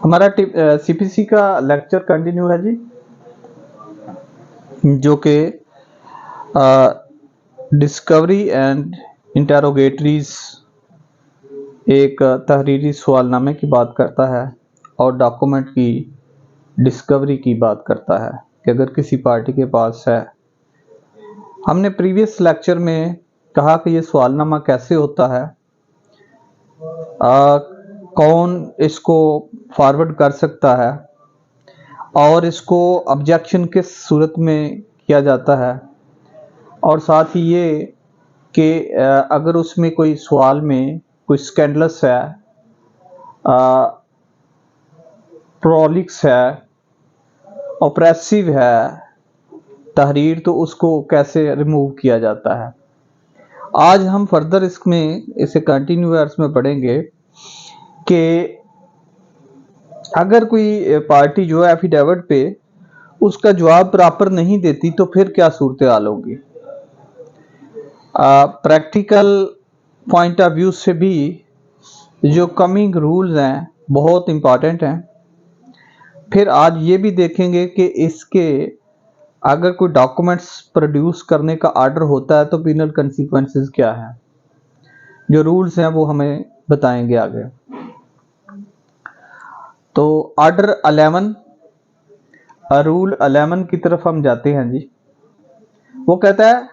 हमारा सीपीसी का lecture continue है जी, जो कि डिस्कवरी एंड इंटेरोगेटरीज एक तहरीरी सवालनामे की बात करता है और डॉक्यूमेंट की डिस्कवरी की बात करता है कि अगर किसी पार्टी के पास है। हमने प्रीवियस लेक्चर में कहा कि ये सवालनामा कैसे होता है, कौन इसको फॉरवर्ड कर सकता है और इसको ऑब्जेक्शन किस सूरत में किया जाता है, और साथ ही ये कि अगर उसमें कोई सवाल में कोई स्कैंडलस है, प्रोलिक्स है, ऑप्रेसिव है तहरीर, तो उसको कैसे रिमूव किया जाता है। आज हम फर्दर इसमें इसे कंटिन्यूअर्स में पढ़ेंगे कि अगर कोई पार्टी जो है एफिडेविट पे उसका जवाब प्रॉपर नहीं देती तो फिर क्या सूरत हाल होगी। प्रैक्टिकल पॉइंट ऑफ व्यू से भी जो कमिंग रूल्स हैं बहुत इंपॉर्टेंट हैं। फिर आज ये भी देखेंगे कि इसके अगर कोई डॉक्यूमेंट्स प्रोड्यूस करने का ऑर्डर होता है तो पिनल कंसीक्वेंसेस क्या है, जो रूल्स हैं वो हमें बताएंगे आगे। तो ऑर्डर 11, रूल 11 की तरफ हम जाते हैं जी। वो कहता है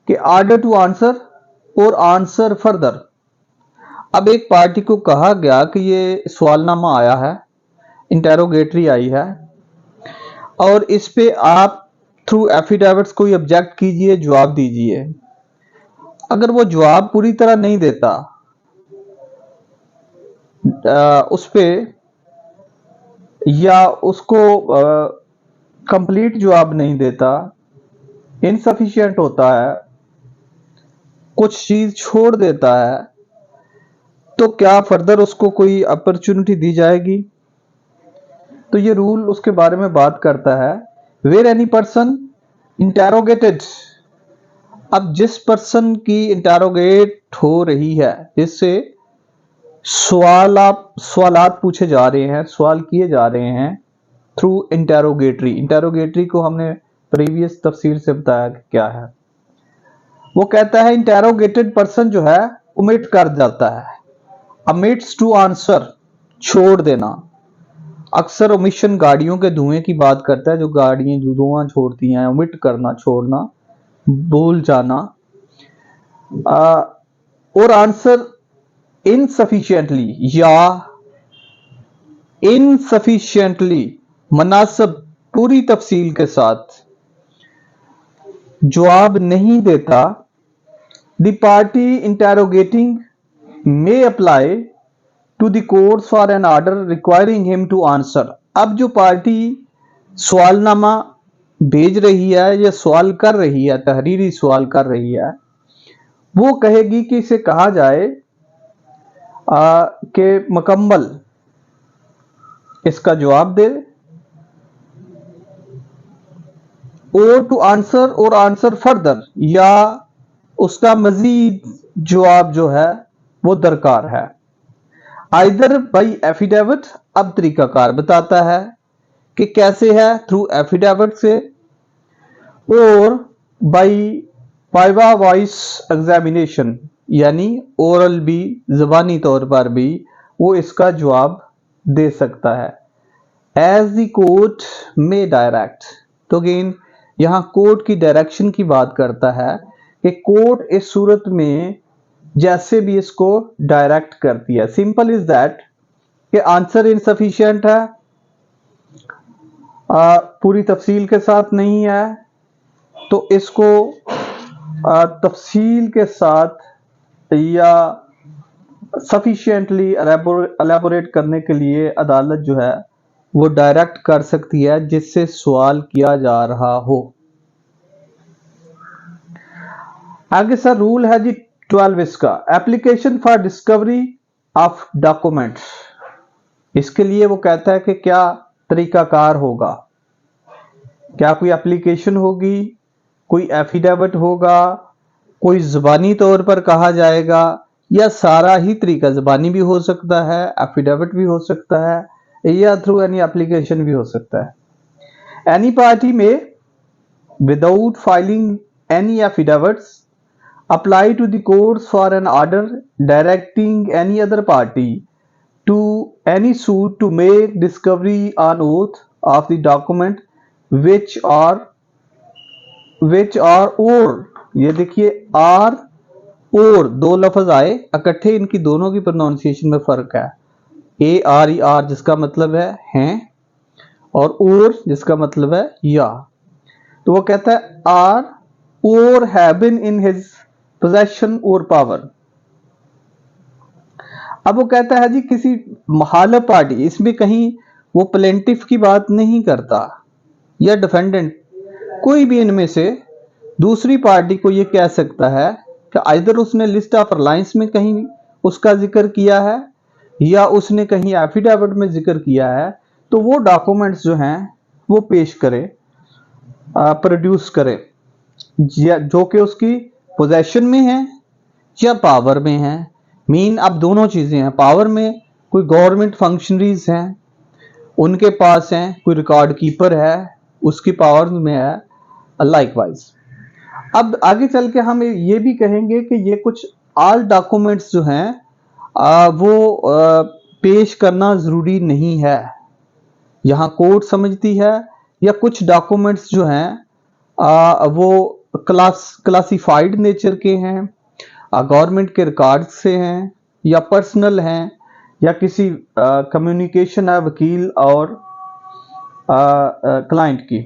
कि ऑर्डर टू आंसर और आंसर फर्दर। अब एक पार्टी को कहा गया कि ये सवालनामा आया है, इंटेरोगेटरी आई है, और इस पे आप थ्रू एफिडेविट्स कोई ऑब्जेक्ट कीजिए, जवाब दीजिए। अगर वो जवाब पूरी तरह नहीं देता, उस पे या उसको कंप्लीट जवाब नहीं देता, इनसफिशिएंट होता है, कुछ चीज छोड़ देता है, तो क्या फर्दर उसको कोई अपॉर्चुनिटी दी जाएगी। तो ये रूल उसके बारे में बात करता है। वेयर एनी पर्सन इंटेरोगेटेड, अब जिस पर्सन की इंटेरोगेट हो रही है, जिससे सवालात पूछे जा रहे हैं, सवाल किए जा रहे हैं थ्रू इंटेरोगेटरी। इंटेरोगेटरी को हमने प्रीवियस तफसील से बताया कि क्या है। वो कहता है इंटेरोगेटेड पर्सन जो है ओमिट कर जाता है, ओमिट्स टू आंसर, छोड़ देना। अक्सर ओमिशन गाड़ियों के धुएं की बात करता है, जो गाड़ियां जो धुआं छोड़ती हैं, ओमिट करना, छोड़ना, भूल जाना। और आंसर इनसफिशिएंटली या इनसफिशिएंटली, मुनासिब पूरी तफसील के साथ जवाब नहीं देता। The party interrogating may apply to the court for an order requiring him to answer. अब जो पार्टी सवालनामा भेज रही है या सवाल कर रही है, तहरीरी सवाल कर रही है, वो कहेगी कि इसे कहा जाए कि मुकम्मल इसका जवाब दे, और टू आंसर और आंसर फर्दर, या उसका मजीद जवाब जो है वो दरकार है। आइदर बाई एफिडेविट, अब तरीकाकार बताता है कि कैसे है, थ्रू एफिडेविट से, और बाई वाइवा वॉइस एग्जामिनेशन, यानी ओरल भी, जबानी तौर पर भी वो इसका जवाब दे सकता है। एज द कोर्ट में डायरेक्ट, तो अगेन यहां कोर्ट की डायरेक्शन की बात करता है कि कोर्ट इस सूरत में जैसे भी इसको डायरेक्ट करती है। सिंपल इज दैट कि आंसर इनसफिशिएंट है, पूरी तफसील के साथ नहीं है, तो इसको तफसील के साथ या सफिशिएंटली एलेबोरेट करने के लिए अदालत जो है वो डायरेक्ट कर सकती है जिससे सवाल किया जा रहा हो। आगे सर रूल है जी 12 इसका, application for discovery of documents. इसके लिए वो कहता है कि क्या तरीकाकार होगा, क्या कोई एप्लीकेशन होगी, कोई एफिडेविट होगा, कोई ज़बानी तौर पर कहा जाएगा, या सारा ही तरीका ज़बानी भी हो सकता है, एफिडेविट भी हो सकता है, या थ्रू एनी एप्लीकेशन भी हो सकता है। एनी पार्टी में without filing any affidavits apply to the courts for an order directing any other party to any suit to make discovery on oath of the document which are or ये देखिए are और दो लफ्ज आए इकट्ठे, इनकी दोनों की प्रोनाउंसिएशन में फर्क है। ए आर ई आर जिसका मतलब है हैं और जिसका मतलब है या। तो वो कहता है are or have been in his possession or power. अब वो कहता है जी किसी मुखालिफ पार्टी, इसमें कहीं वो प्लेंटिफ की बात नहीं करता या डिफेंडेंट, कोई भी इनमें से दूसरी पार्टी को ये कह सकता है कि आइदर उसने लिस्ट ऑफ अलायंस में कहीं उसका जिक्र किया है या उसने कहीं एफिडेविट में जिक्र किया है, तो वो डॉक्यूमेंट्स जो हैं वो पेश करे, प्रोड्यूस करे, जो कि उसकी पोजेशन में है या पावर में है। मीन अब दोनों चीजें हैं, पावर में कोई गवर्नमेंट फंक्शनरीज हैं उनके पास हैं, कोई रिकॉर्ड कीपर है उसकी पावर में है, लाइकवाइज। अब आगे चल के हम ये भी कहेंगे कि ये कुछ ऑल डॉक्यूमेंट्स जो हैं वो पेश करना जरूरी नहीं है, यहाँ कोर्ट समझती है या कुछ डॉक्यूमेंट्स जो हैं वो क्लासिफाइड नेचर के हैं, गवर्नमेंट के रिकॉर्ड से हैं या पर्सनल हैं या किसी कम्युनिकेशन है वकील और क्लाइंट की।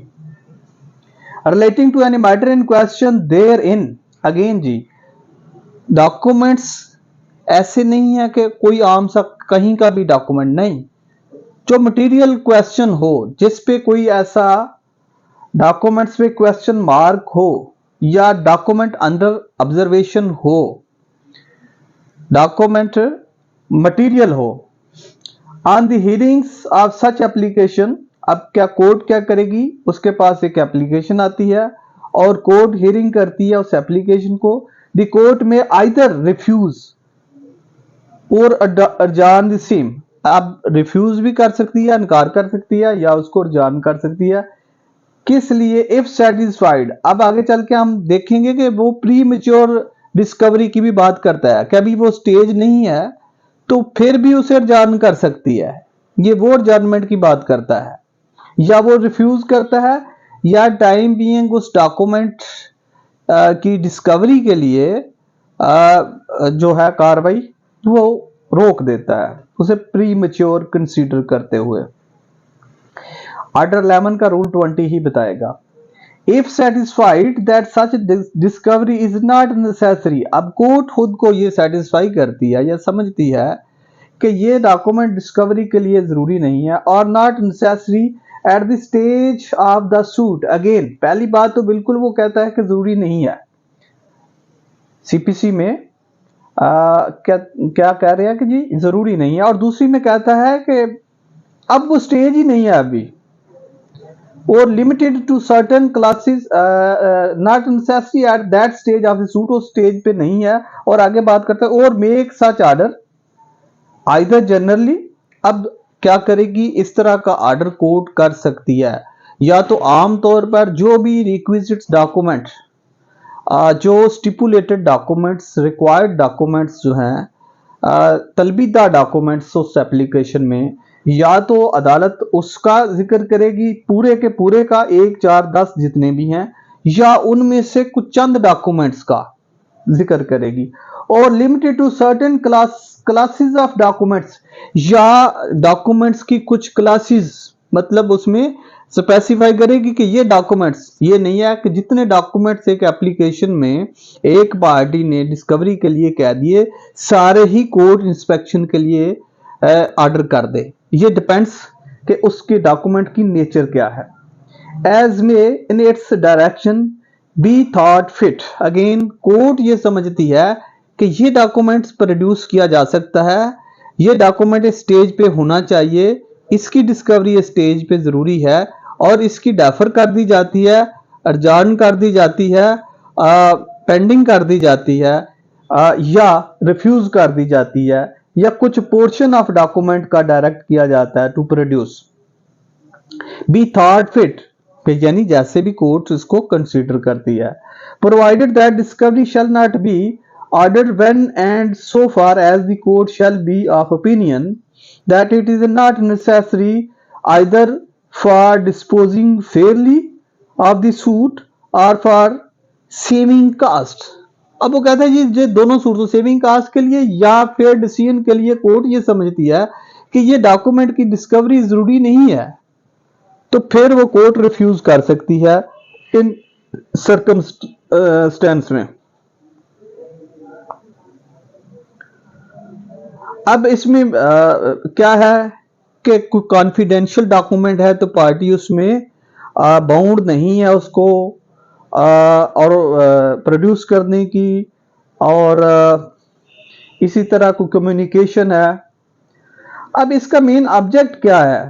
Relating to any matter in question therein, again जी डॉक्यूमेंट्स ऐसे नहीं है कि कोई आम सा कहीं का भी डॉक्यूमेंट नहीं, जो मटेरियल क्वेश्चन हो, जिस पे कोई ऐसा डॉक्यूमेंट्स पे क्वेश्चन मार्क हो या डॉक्यूमेंट अंडर ऑब्जर्वेशन हो, डॉक्यूमेंट मटेरियल हो, on the hearings of such application. अब क्या कोर्ट क्या करेगी, उसके पास एक एप्लीकेशन आती है और कोर्ट हियरिंग करती है उस एप्लीकेशन को। द कोर्ट में आइदर रिफ्यूज और अडजॉर्न द सेम, अब रिफ्यूज भी कर सकती है, इनकार कर सकती है या उसको अडजॉर्न कर सकती है। किस लिए? If satisfied. अब आगे चल के हम देखेंगे कि वो प्री मेच्योर डिस्कवरी की भी बात करता है, कभी वो स्टेज नहीं है तो फिर भी उसे अडजॉर्न कर सकती है, ये वो अडजॉर्नमेंट की बात करता है, या वो रिफ्यूज करता है या टाइम बीइंग उस डॉक्यूमेंट की डिस्कवरी के लिए जो है कार्रवाई वो रोक देता है, उसे प्री मेच्योर कंसीडर करते हुए। ऑर्डर 11 का रूल 20 ही बताएगा। If satisfied that such discovery is not necessary, अब कोर्ट खुद को ये सेटिस्फाई करती है या समझती है कि ये डॉक्यूमेंट डिस्कवरी के लिए जरूरी नहीं है, और not necessary at the stage of the suit. Again पहली बात तो बिल्कुल वो कहता है कि जरूरी नहीं है, सीपीसी में क्या कह रहे हैं कि जी जरूरी नहीं है, और दूसरी में कहता है कि अब वो स्टेज ही नहीं है अभी, और limited to certain classes, not necessary at that stage of the suit, उस स्टेज पे नहीं है। और आगे बात करता है और make such order either generally. अब क्या करेगी, इस तरह का ऑर्डर कोर्ट कर सकती है या तो आम तौर पर जो भी रिक्विजिट्स डॉक्यूमेंट, जो स्टिपुलेटेड डॉक्यूमेंट्स, रिक्वायर्ड डॉक्यूमेंट्स जो हैं, तलबीदा डॉक्यूमेंट्स उस एप्लीकेशन में, या तो अदालत उसका जिक्र करेगी पूरे के पूरे का, 1, 4, 10 जितने भी हैं, या उनमें से कुछ चंद डॉक्यूमेंट्स का जिक्र करेगी। Or limited to certain classes of documents, या डॉक्यूमेंट्स की कुछ क्लासेस, मतलब उसमें स्पेसिफाई करेगी कि ये डॉक्यूमेंट्स, ये नहीं है कि जितने डॉक्यूमेंट्स एक एप्लीकेशन में एक पार्टी ने डिस्कवरी के लिए कह दिए सारे ही कोर्ट इंस्पेक्शन के लिए ऑर्डर कर दे। ये डिपेंड्स कि उसके डॉक्यूमेंट की नेचर क्या है। As may in its direction be thought fit, again court ये समझती है कि ये डॉक्यूमेंट्स प्रोड्यूस किया जा सकता है, ये डॉक्यूमेंट स्टेज पे होना चाहिए, इसकी डिस्कवरी स्टेज पे जरूरी है, और इसकी डेफर कर दी जाती है, अर्जान कर दी जाती है, पेंडिंग कर दी जाती है, या रिफ्यूज कर दी जाती है, या कुछ पोर्शन ऑफ डॉक्यूमेंट का डायरेक्ट किया जाता है to produce be thought fit, यानी जैसे भी कोर्ट इसको कंसीडर करती है, provided that discovery shall not be ordered when and so far as the court shall be of opinion that it is not necessary either for disposing fairly of the suit or for saving cost. अब वो कहता है जी ये दोनों सूरतों, saving cast के लिए या फेयर डिसीजन के लिए कोर्ट ये समझती है कि ये डॉक्यूमेंट की डिस्कवरी जरूरी नहीं है, तो फिर वो कोर्ट रिफ्यूज कर सकती है इन सर्कमस्टेंस में। अब इसमें क्या है कि कोई कॉन्फिडेंशियल डॉक्यूमेंट है तो पार्टी उसमें बाउंड नहीं है उसको और प्रोड्यूस करने की, और इसी तरह कोई कम्युनिकेशन है। अब इसका मेन ऑब्जेक्ट क्या है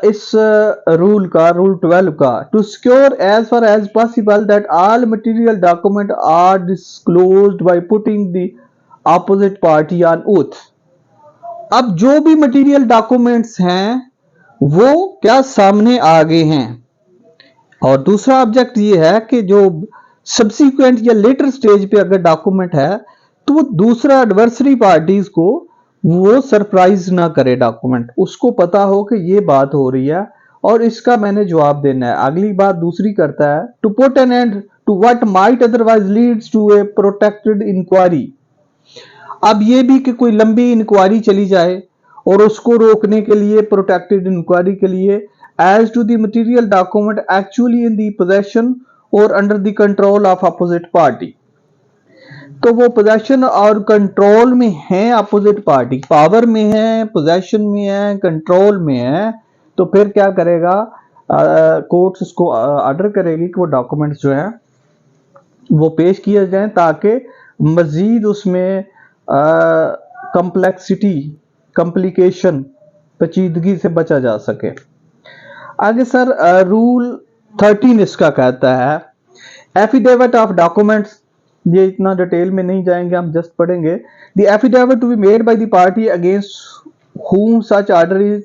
इस रूल का, रूल 12 का, to secure as far as possible that all material document are disclosed by putting the opposite party on oath. अब जो भी मटेरियल डॉक्यूमेंट्स हैं वो क्या सामने आ गए हैं, और दूसरा ऑब्जेक्ट ये है कि जो सब्सिक्वेंट या लेटर स्टेज पे अगर डॉक्यूमेंट है तो वो दूसरा एडवर्सरी पार्टीज को वो सरप्राइज ना करे, डॉक्यूमेंट उसको पता हो कि ये बात हो रही है और इसका मैंने जवाब देना है। अगली बात दूसरी करता है, to put an end to what might otherwise leads to a protected inquiry. अब ये भी कि कोई लंबी इंक्वायरी चली जाए और उसको रोकने के लिए, प्रोटेक्टेड इंक्वायरी के लिए, as to the material document actually in the possession और under the control of opposite party. तो वो पोजेशन और कंट्रोल में है अपोजिट पार्टी, पावर में है, पोजेशन में है, कंट्रोल में है, तो फिर क्या करेगा कोर्ट उसको ऑर्डर करेगी कि वो डॉक्यूमेंट्स जो है वो पेश किए जाएं ताकि मजीद उसमें कॉम्प्लेक्सिटी, कॉम्प्लिकेशन, पेचीदगी से बचा जा सके। आगे सर रूल 13 इसका कहता है एफिडेविट ऑफ डॉक्यूमेंट्स, ये इतना डिटेल में नहीं जाएंगे, हम जस्ट पढ़ेंगे। The affidavit to be made by the party against whom such order is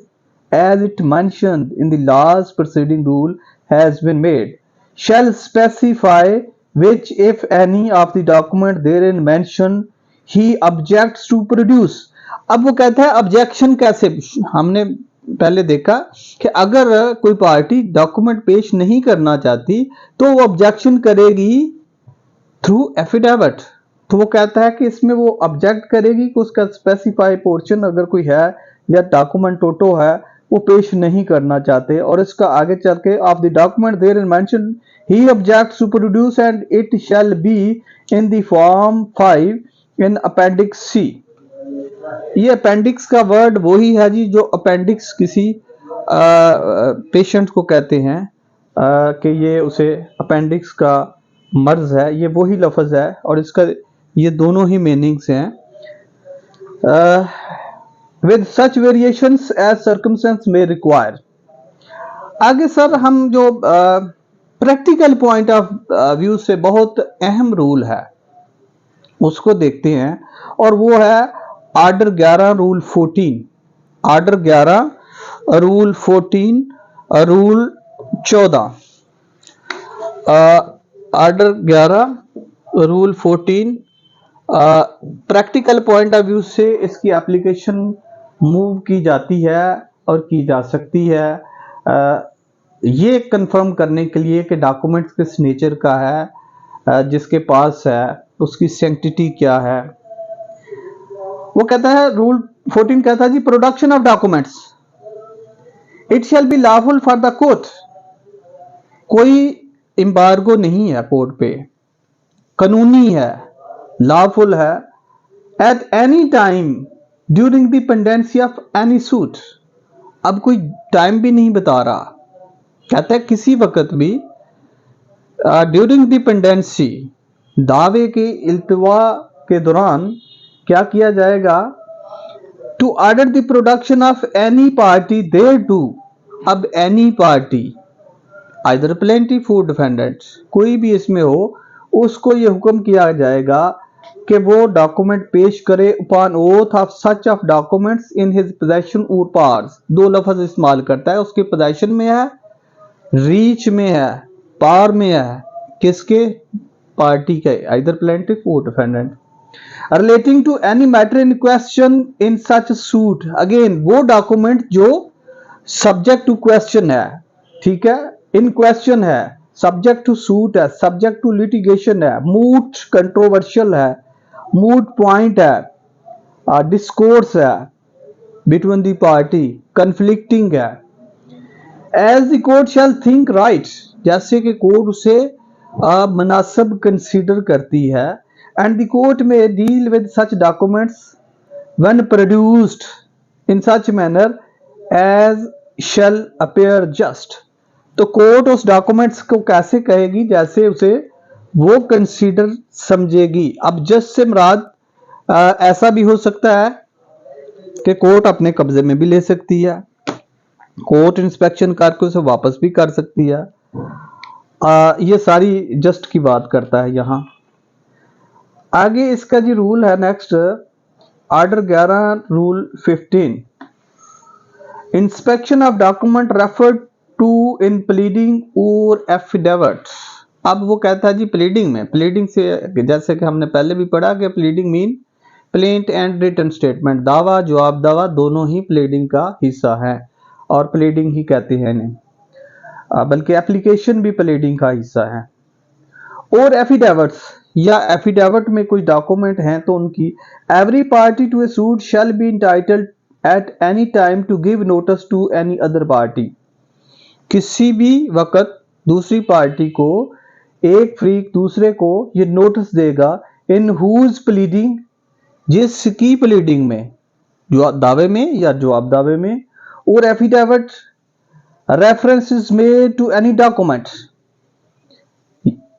as it mentioned in the last preceding rule has been made shall specify which if any of the document therein mentioned he objects to produce। अब वो कहता है objection कैसे, हमने पहले देखा कि अगर कोई पार्टी डॉक्यूमेंट पेश नहीं करना चाहती तो वो ऑब्जेक्शन करेगी थ्रू एफिडेविट। तो वो कहता है कि इसमें वो ऑब्जेक्ट करेगी कि उसका स्पेसिफाई पोर्शन अगर कोई है या डॉक्यूमेंट टोटो है वो पेश नहीं करना चाहते, और इसका आगे चल के of the document therein mention he objects to produce and it shall be in the form 5 in appendix C. ये अपेंडिक्स का वर्ड वही है जी जो अपेंडिक्स किसी पेशेंट को कहते हैं कि ये उसे अपेंडिक्स का मर्ज है, ये वही लफ्ज है और इसका ये दोनों ही मीनिंग्स हैं। With such variations as circumstance may require. आगे सर हम जो प्रैक्टिकल पॉइंट ऑफ व्यू से बहुत अहम रूल है उसको देखते हैं, और वो है order 11 rule 14, order 11 rule 14 rule 14, order 11 rule 14 practical point of view से इसकी एप्लीकेशन मूव की जाती है और की जा सकती है ये कंफर्म करने के लिए कि डॉक्यूमेंट्स किस नेचर का है, जिसके पास है उसकी सैंक्टिटी क्या है। वो कहता है रूल 14 कहता है जी production of documents it shall be lawful for the court. कोई एम्बार्गो नहीं है कोर्ट पे, कानूनी है, लॉफुल है, at any time during the pendency of any suit. अब कोई टाइम भी नहीं बता रहा, कहता है किसी वक्त भी ड्यूरिंग द पेंडेंसी, दावे के इल्तवा के दौरान क्या किया जाएगा, to order the production of any party thereto. अब any party either plaintiff or defendant, कोई भी इसमें हो उसको ये हुक्म किया जाएगा कि वो डॉक्यूमेंट पेश करे upon oath of such of documents in his possession or powers। दो लफ्ज इस्तेमाल करता है, उसके पोजेशन में है, रीच में है, पावर में है, किसके? पार्टी के, either plaintiff or defendant. Relating to any matter in question in such suit, again वो डॉक्यूमेंट जो सब्जेक्ट टू क्वेश्चन है, ठीक है, इन क्वेश्चन है, सब्जेक्ट टू सूट है, सब्जेक्ट टू लिटिगेशन है, मूट कंट्रोवर्शियल है, मूट पॉइंट है, डिस्कोर्स है बिटवीन द पार्टी, कंफ्लिक्टिंग है। As the court shall think right, जैसे कि कोर्ट उसे मुनासिब कंसीडर करती है। And the court may deal with such documents when produced in such manner as shall appear just. तो कोर्ट उस डॉक्यूमेंट्स को कैसे कहेगी? जैसे उसे वो कंसीडर समझेगी। अब जस्ट से मुराद ऐसा भी हो सकता है कि कोर्ट अपने कब्जे में भी ले सकती है, कोर्ट इंस्पेक्शन करके उसे वापस भी कर सकती है। ये सारी जस्ट की बात करता है यहां। आगे इसका जी रूल है next, order 11 rule 15, inspection of document referred to in pleading or affidavit. अब वो कहता है जी प्लीडिंग में, प्लीडिंग से जैसे कि हमने पहले भी पढ़ा कि pleading mean plaint and written statement, दावा जवाब दावा दोनों ही प्लीडिंग का हिस्सा है और प्लीडिंग ही कहते हैं इन्हें, बल्कि एप्लीकेशन भी प्लीडिंग का हिस्सा है। और एफिडेविट्स या एफिडेविट में कोई डॉक्यूमेंट हैं तो उनकी, every party to a suit shall be entitled at any time to give notice to any other party. किसी भी वक्त दूसरी पार्टी को, एक फ्रीक दूसरे को ये नोटिस देगा, इन हुज प्लीडिंग, जिसकी प्लीडिंग में, जो दावे में या जवाब दावे में, or affidavit references made to any document,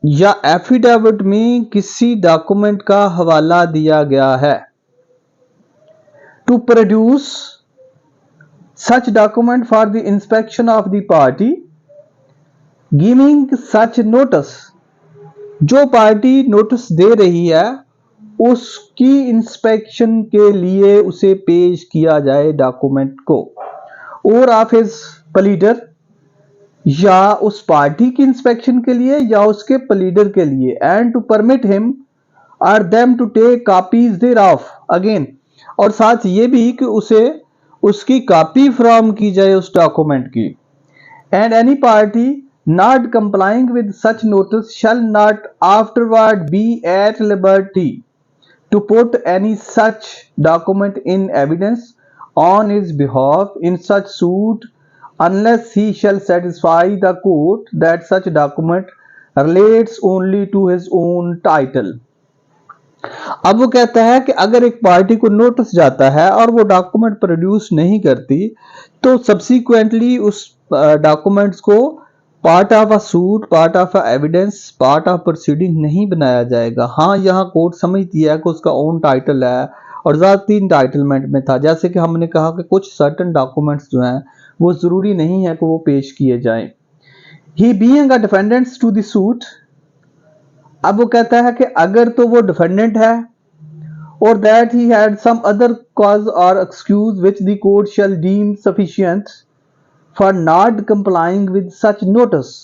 या एफिडेविट में किसी डॉक्यूमेंट का हवाला दिया गया है, to produce such document for the inspection of the party giving such notice. जो पार्टी नोटिस दे रही है उसकी इंस्पेक्शन के लिए उसे पेश किया जाए डॉक्यूमेंट को, और ऑफ हिज प्लीडर, या उस पार्टी की इंस्पेक्शन के लिए या उसके प्लीडर के लिए, and to permit him or them to take copies thereof, again, और साथ ये भी कि उसे उसकी कॉपी फ्राहम की जाए उस डॉक्यूमेंट की। And any party not complying with such notice shall not afterward be at liberty to put any such document in evidence on his behalf in such suit unless he shall satisfy the court that such document relates only to his own title। अब वो कहता है कि अगर एक party को notice जाता है और वो डॉक्यूमेंट प्रोड्यूस नहीं करती तो सब्सिक्वेंटली उस डॉक्यूमेंट्स को part of a suit, part of a evidence, part of proceeding नहीं बनाया जाएगा। हाँ, यहाँ कोर्ट समझती है कि उसका ओन टाइटल है और ज्यादा इंटाइटलमेंट में था, जैसे कि हमने कहा कि कुछ सर्टन डॉक्यूमेंट्स जो हैं वो जरूरी नहीं है कि वो पेश किए जाएं। He being a defendants to the suit, अब वो कहता है कि अगर तो वो डिफेंडेंट है, और that he had some other cause और excuse which the court shall deem sufficient for not complying with such notice.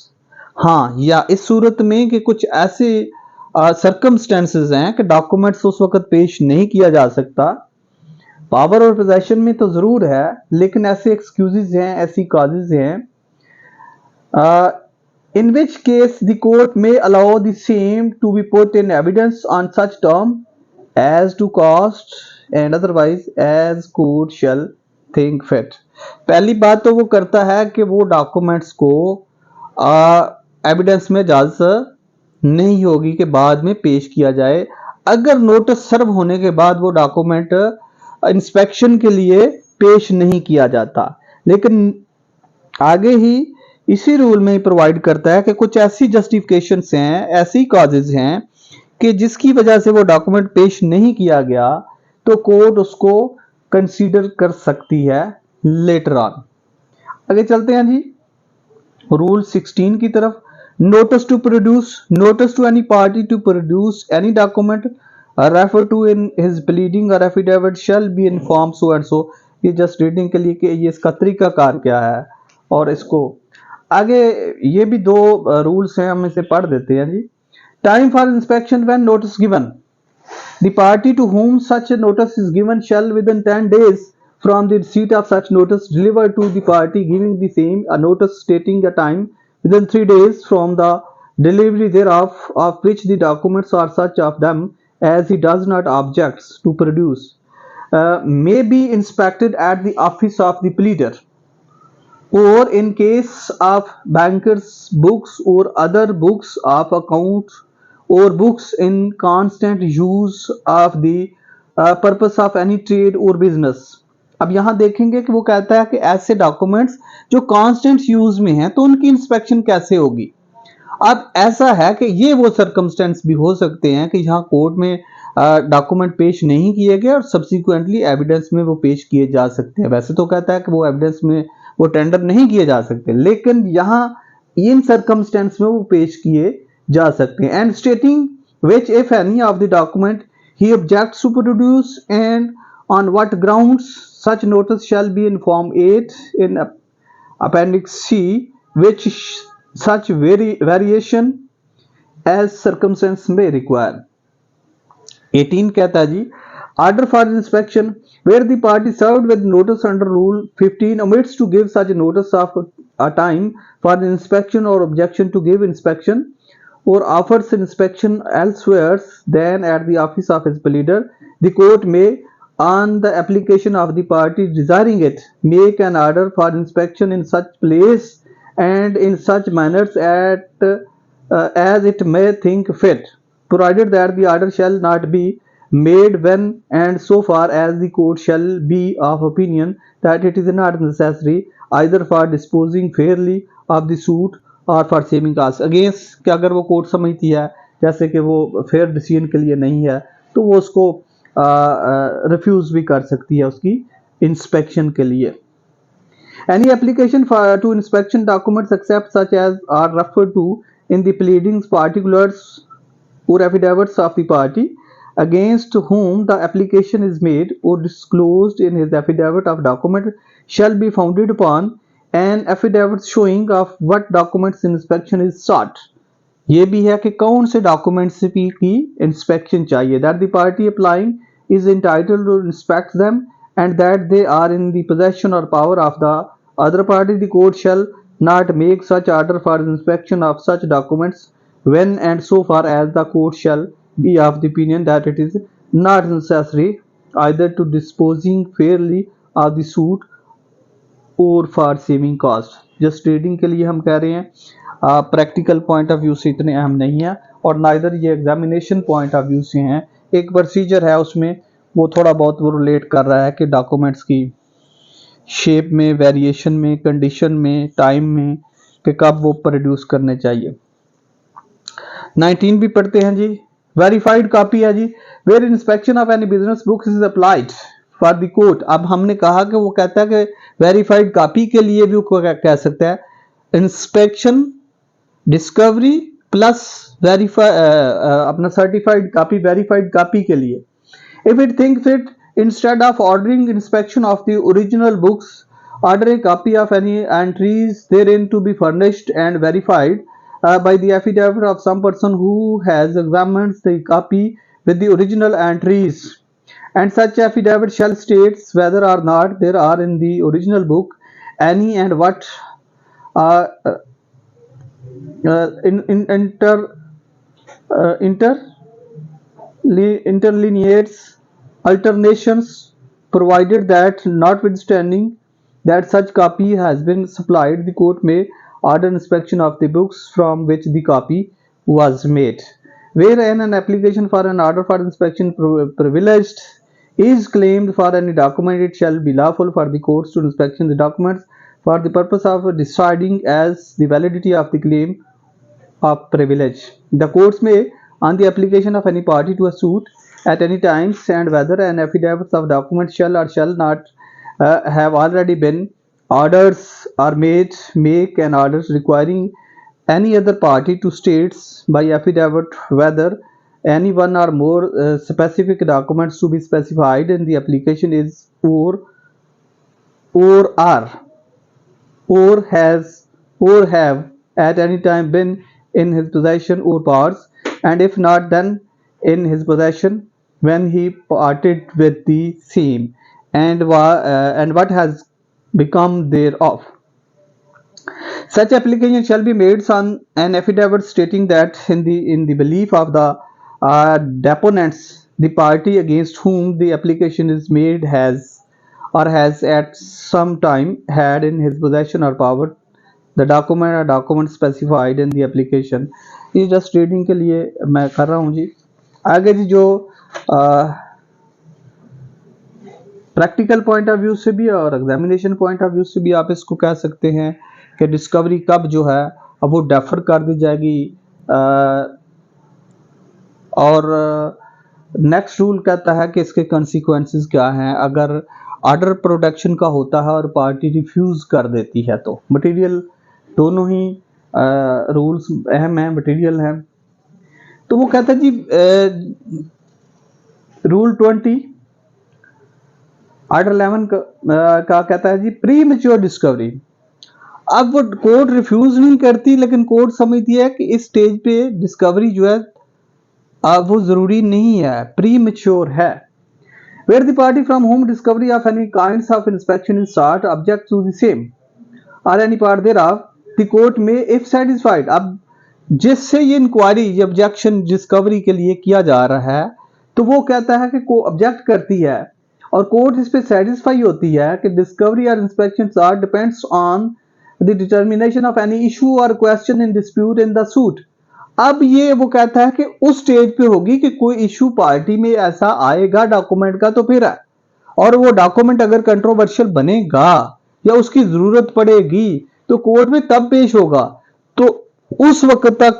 हाँ, या इस सूरत में कि कुछ ऐसे सर्कमस्टेंसेस हैं कि डॉक्यूमेंट्स उस वक्त पेश नहीं किया जा सकता, पावर और पोजेशन में तो जरूर है, लेकिन ऐसे एक्सक्यूजेज हैं, ऐसी कॉजेज हैं, in which case the court may allow the same to be put in evidence on such term as to cost and otherwise as court shall think fit. पहली बात तो वो करता है कि वो डॉक्यूमेंट्स को एविडेंस में इजाजत नहीं होगी कि बाद में पेश किया जाए, अगर नोटिस सर्व होने के बाद वो डॉक्यूमेंट इंस्पेक्शन के लिए पेश नहीं किया जाता। लेकिन आगे ही इसी रूल में ही प्रोवाइड करता है कि कुछ ऐसी जस्टिफिकेशंस हैं, ऐसी कॉजेज हैं कि जिसकी वजह से वो डॉक्यूमेंट पेश नहीं किया गया तो कोर्ट उसको कंसीडर कर सकती है लेटर ऑन। आगे चलते हैं जी रूल 16 की तरफ। Notice to produce, notice to any party to produce any document refer to in his pleading or affidavit shall be informed so and so। ये जस्ट रीडिंग के लिए कि ये इसका तरीकाकार क्या है। और इसको आगे ये भी दो रूल्स हैं, हम इसे पढ़ देते हैं जी। Time for inspection when notice given, the party to whom such a notice is given shall within 10 days from the receipt of such notice deliver to the party giving the same a notice stating a time within 3 days from the delivery thereof, of which the documents are such of them as he does not object to produce, may be inspected at the office of the pleader, or in case of bankers' books or other books of account or books in constant use of the purpose of any trade or business। अब यहाँ देखेंगे कि वो कहता है कि ऐसे documents जो कांस्टेंट यूज में हैं तो उनकी इंस्पेक्शन कैसे होगी। अब ऐसा है कि ये वो सर्कमस्टेंस भी हो सकते हैं कि यहाँ कोर्ट में डॉक्यूमेंट पेश नहीं किए गए और सब्सिक्वेंटली एविडेंस में वो पेश किए जा सकते हैं। वैसे तो कहता है कि वो एविडेंस में वो टेंडर नहीं किए जा सकते, लेकिन यहाँ इन सर्कमस्टेंस में वो पेश किए जा सकते हैं। And स्टेटिंग which if any of the document he objects to produce and on what grounds such notice shall be in form 8 in appendix C, which such variation as circumstance may require। 18 कहता है जी, order for inspection where the party served with notice under rule 15 omits to give such notice of a time for the inspection or objection to give inspection or offers inspection elsewhere than at the office of his pleader, the court may, on the application of the party desiring it, make an order for inspection in such place and in such manners as it may think fit, provided that the order shall not be made when and so far as the court shall be of opinion that it is not necessary either for disposing fairly of the suit और for saving cast against कि अगर वो court समझती है जैसे कि वो fair decision के लिए नहीं है तो वो उसको रिफ्यूज भी कर सकती है उसकी इंस्पेक्शन के लिए। Any application to inspection documents except such as are referred to in the pleadings particulars और affidavits of the party against whom the application is made or disclosed in his affidavit of document shall be founded upon an affidavit showing of what documents inspection is sought। ये भी है कि कौन से documents की inspection चाहिए। that the party applying is entitled to inspect them and that they are in the possession or power of the other party, the court shall not make such order for inspection of such documents when and so far as the court shall be of the opinion that it is not necessary either to disposing fairly of the suit और for saving cost. Just trading के लिए हम कह रहे हैं, practical point of view से इतने अहम नहीं है और नाइदर ये एग्जामिनेशन पॉइंट ऑफ व्यू से हैं। एक प्रोसीजर है उसमें वो थोड़ा बहुत वो रिलेट कर रहा है कि डॉक्यूमेंट्स की शेप में, वेरिएशन में, कंडीशन में, टाइम में कि कब वो प्रोड्यूस करने चाहिए। 19 भी पढ़ते हैं जी। वेरीफाइड कॉपी है जी, where inspection of any business books is applied for the court. अब हमने कहा कि वो कहता है कि वेरीफाइड कॉपी के लिए भी वो कह सकता है इंस्पेक्शन, डिस्कवरी प्लस वेरीफाई अपना सर्टिफाइड कॉपी, वेरीफाइड कॉपी के लिए। If it thinks it instead of ordering inspection of the original books order a copy of any entries therein to be furnished and verified by the affidavit of some person who has examined the copy with the original entries, and such affidavit shall states whether or not there are in the original book any and what interlineates alternations, provided that notwithstanding that such copy has been supplied, the court may order inspection of the books from which the copy was made. Wherein an application for an order for inspection privileged is claimed for any document, it shall be lawful for the courts to inspect the documents for the purpose of deciding as the validity of the claim of privilege. The courts may, on the application of any party to a suit at any time, and whether an affidavit of document shall or shall not have already been orders are made, make an orders requiring any other party to states by affidavit whether any one or more specific documents to be specified in the application is are or has or have at any time been in his possession or powers, and if not, then in his possession when he parted with the same, and what has become thereof. Such application shall be made on an affidavit stating that in the belief of the deponents, the party against whom the application is made has at some time had in his possession or power the document or document specified in the application. ये just reading के लिए मैं कर रहा हूँ जी। आगे जी जो practical point of view से भी और एग्जामिनेशन पॉइंट ऑफ व्यू से भी आप इसको कह सकते हैं कि डिस्कवरी कब जो है अब वो डेफर कर दी जाएगी, और नेक्स्ट रूल कहता है कि इसके कॉन्सिक्वेंसेस क्या हैं अगर ऑर्डर प्रोडक्शन का होता है और पार्टी रिफ्यूज कर देती है। तो मटेरियल दोनों ही रूल्स अहम हैं, मटेरियल हैं। तो वो कहता है जी रूल 20 ऑर्डर 11 का कहता है जी प्री मैच्योर डिस्कवरी। अब वो कोर्ट रिफ्यूज नहीं करती, लेकिन कोर्ट समझती है कि इस स्टेज पे डिस्कवरी जो है वो जरूरी नहीं है, प्री मैच्योर है। Where the party from whom discovery of any kinds of inspection is sought objects to the same or any part thereof, the court may, if satisfied। अब जिससे ये इंक्वायरी, ये ऑब्जेक्शन डिस्कवरी के लिए किया जा रहा है, तो वो कहता है कि को ऑब्जेक्ट करती है और कोर्ट इस पे सेटिस्फाई होती है कि डिस्कवरी और inspection are depends on the determination of any issue और question in dispute in the suit. अब ये वो कहता है कि उस स्टेज पे होगी कि कोई इशू पार्टी में ऐसा आएगा डॉक्यूमेंट का तो फिर है, और वो डॉक्यूमेंट अगर कंट्रोवर्शियल बनेगा या उसकी जरूरत पड़ेगी तो कोर्ट में तब पेश होगा। तो उस वक्त तक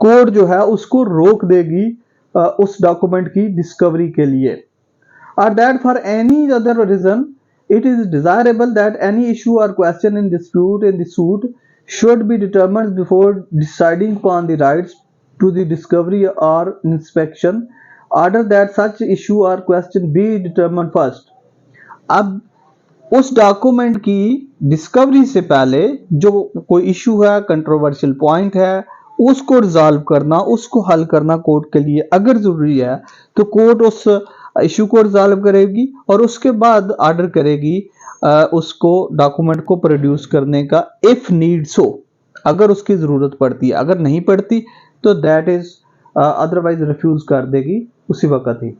कोर्ट जो है उसको रोक देगी उस डॉक्यूमेंट की डिस्कवरी के लिए। Or that for any other reason it is desirable that any issue or question in dispute in the suit should be determined before deciding upon the rights to the discovery or inspection, order that such issue or question be determined first। अब उस document की discovery से पहले जो कोई issue है, controversial point है, उसको रिजॉल्व करना, उसको हल करना कोर्ट के लिए अगर जरूरी है तो कोर्ट उस इशू को रिजॉल्व करेगी और उसके बाद ऑर्डर करेगी उसको डॉक्यूमेंट को प्रोड्यूस करने का, इफ नीड्स हो, अगर उसकी जरूरत पड़ती है। अगर नहीं पड़ती तो दैट इज अदरवाइज रिफ्यूज कर देगी उसी वक्त ही।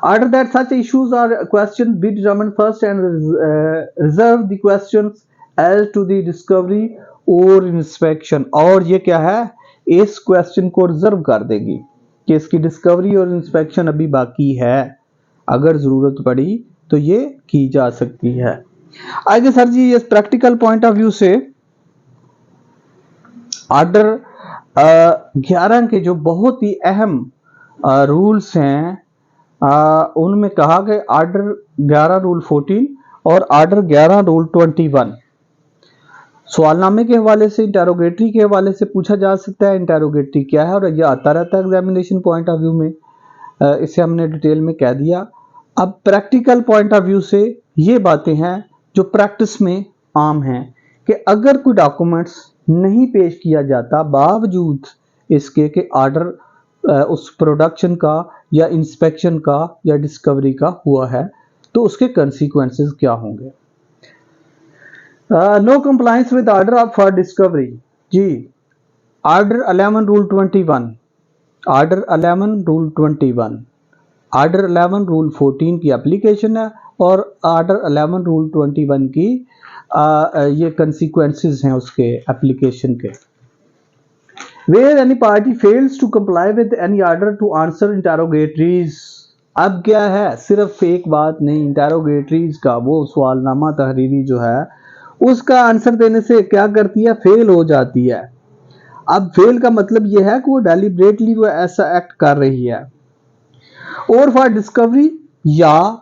Order that such issues or question be determined first and reserve the questions as to the discovery और इंस्पेक्शन। और ये क्या है, इस क्वेश्चन को रिजर्व कर देगी कि इसकी डिस्कवरी और इंस्पेक्शन अभी बाकी है, अगर जरूरत पड़ी तो ये की जा सकती है। आगे सर जी इस प्रैक्टिकल पॉइंट ऑफ व्यू से ऑर्डर 11 के जो बहुत ही अहम रूल्स हैं उनमें कहा कि ऑर्डर 11 रूल 14 और ऑर्डर 11 रूल 21 सवालनामे के हवाले से, इंटेरोगेटरी के हवाले से पूछा जा सकता है। इंटेरोगेटरी क्या है और ये आता रहता है एग्जामिनेशन पॉइंट ऑफ व्यू में, इसे हमने डिटेल में कह दिया। अब प्रैक्टिकल पॉइंट ऑफ व्यू से ये बातें हैं जो प्रैक्टिस में आम हैं कि अगर कोई डॉक्यूमेंट्स नहीं पेश किया जाता बावजूद इसके कि ऑर्डर उस प्रोडक्शन का या इंस्पेक्शन का या डिस्कवरी का हुआ है, तो उसके कंसिक्वेंसेस क्या होंगे। No compliance with order for discovery जी, order 11 rule 21, order 11 rule 21, order 11 rule 14 की एप्लीकेशन है और ऑर्डर 11 रूल 21 की ये कंसिक्वेंसेस हैं उसके एप्लीकेशन के। Where any party fails to comply with any order to answer interrogatories. अब क्या है, सिर्फ एक बात नहीं, इंटेरोगेटरीज का वो सवालनामा तहरीरी जो है उसका आंसर देने से क्या करती है, फेल हो जाती है। अब फेल का मतलब यह है कि वो डेलिब्रेटली वो ऐसा एक्ट कर रही है। और फॉर डिस्कवरी, या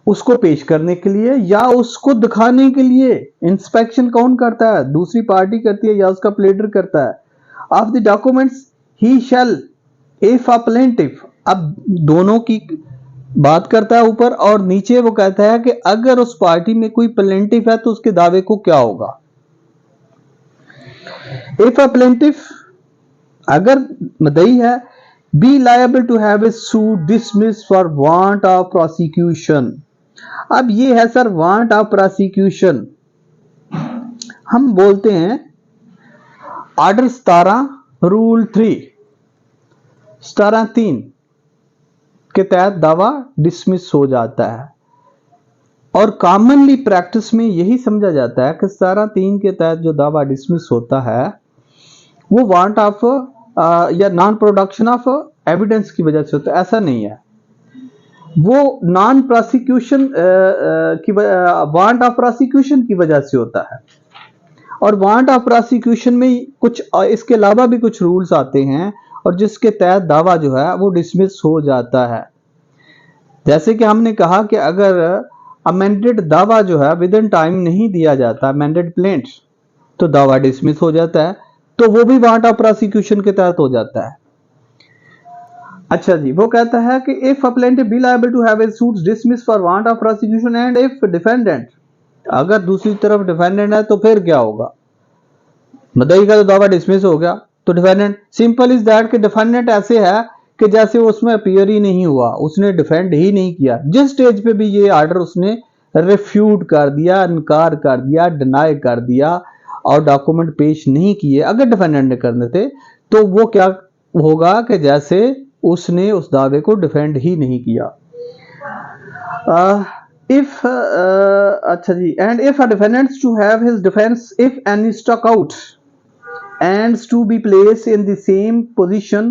उसको पेश करने के लिए या उसको दिखाने के लिए। इंस्पेक्शन कौन करता है, दूसरी पार्टी करती है या उसका प्लेडर करता है। Of the documents he shall if a plaintiff, अब दोनों की बात करता है ऊपर, और नीचे वो कहता है कि अगर उस पार्टी में कोई प्लेंटिफ है तो उसके दावे को क्या होगा। इफ अ प्लेंटिफ, अगर मदई है, be liable to have a suit dismiss for want of prosecution. अब ये है सर वांट ऑफ प्रोसिक्यूशन। हम बोलते हैं ऑर्डर 17 रूल 3 17(3) के तहत दावा डिसमिस हो जाता है, और कॉमनली प्रैक्टिस में यही समझा जाता है कि 17(3) के तहत जो दावा डिसमिस होता है वो वांट ऑफ या नॉन प्रोडक्शन ऑफ एविडेंस की वजह से होता है। ऐसा नहीं है, वो नॉन प्रोसिक्यूशन की वांट ऑफ प्रोसिक्यूशन की वजह से होता है। और वांट ऑफ प्रोसिक्यूशन में कुछ इसके अलावा भी कुछ रूल्स आते हैं और जिसके तहत दावा जो है वो डिसमिस हो जाता है। जैसे कि हमने कहा कि अगर अमेंडेड दावा जो है विद इन टाइम नहीं दिया जाता, अमेंडेड प्लेंट, तो दावा डिसमिस हो जाता है, तो वो भी वांट ऑफ प्रोसिक्यूशन के तहत हो जाता है। अच्छा जी, वो कहता है कि if a plaintiff be liable to have his suits dismiss for want of prosecution and if defendant, अगर दूसरी तरफ डिफेंडेंट है तो फिर क्या होगा। मदई का तो दावा डिसमिस हो गया, तो डिफेंडेंट, सिंपल इज दैट कि डिफेंडेंट ऐसे है कि जैसे उसमें अपीयर ही नहीं हुआ, उसने डिफेंड ही नहीं किया, जिस स्टेज पे भी ये आर्डर उसने रिफ्यूट कर दिया, इनकार कर दिया, डिनाई कर दिया और डॉक्यूमेंट पेश नहीं किए, अगर डिफेंडेंट ने करने थे तो वो क्या होगा कि जैसे उसने उस दावे को डिफेंड ही नहीं किया। इफ अच्छा जी, and if a defendant to have his defence if any stuck out and to be placed in the same position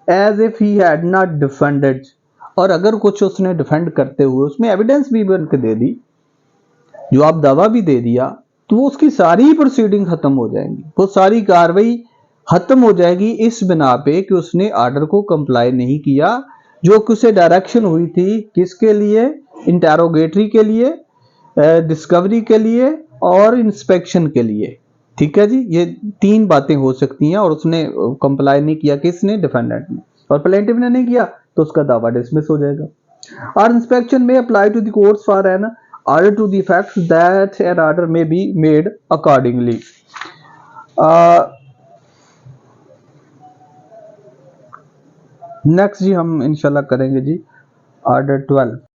as if he had not defended, और अगर कुछ उसने डिफेंड करते हुए उसमें एविडेंस भी बन के दे दी, जो आप दावा भी दे दिया, तो वो उसकी सारी प्रोसीडिंग खत्म हो जाएंगी, वो सारी कार्रवाई खत्म हो जाएगी इस बिना पे कि उसने आर्डर को कंप्लाई नहीं किया, जो कि उसे डायरेक्शन हुई थी किसके लिए, इंटेरोगेटरी के लिए, डिस्कवरी के लिए और इंस्पेक्शन के लिए। ठीक है जी, ये 3 बातें हो सकती हैं और उसने कंप्लाई नहीं किया, किसने, डिफेंडेंट ने, और प्लेंटिफ ने नहीं किया, तो उसका दावा डिसमिस हो जाएगा। Or inspection may apply to the courts for an order to the effect that an order may be made accordingly. Next जी हम इंशाल्लाह करेंगे जी ऑर्डर 12।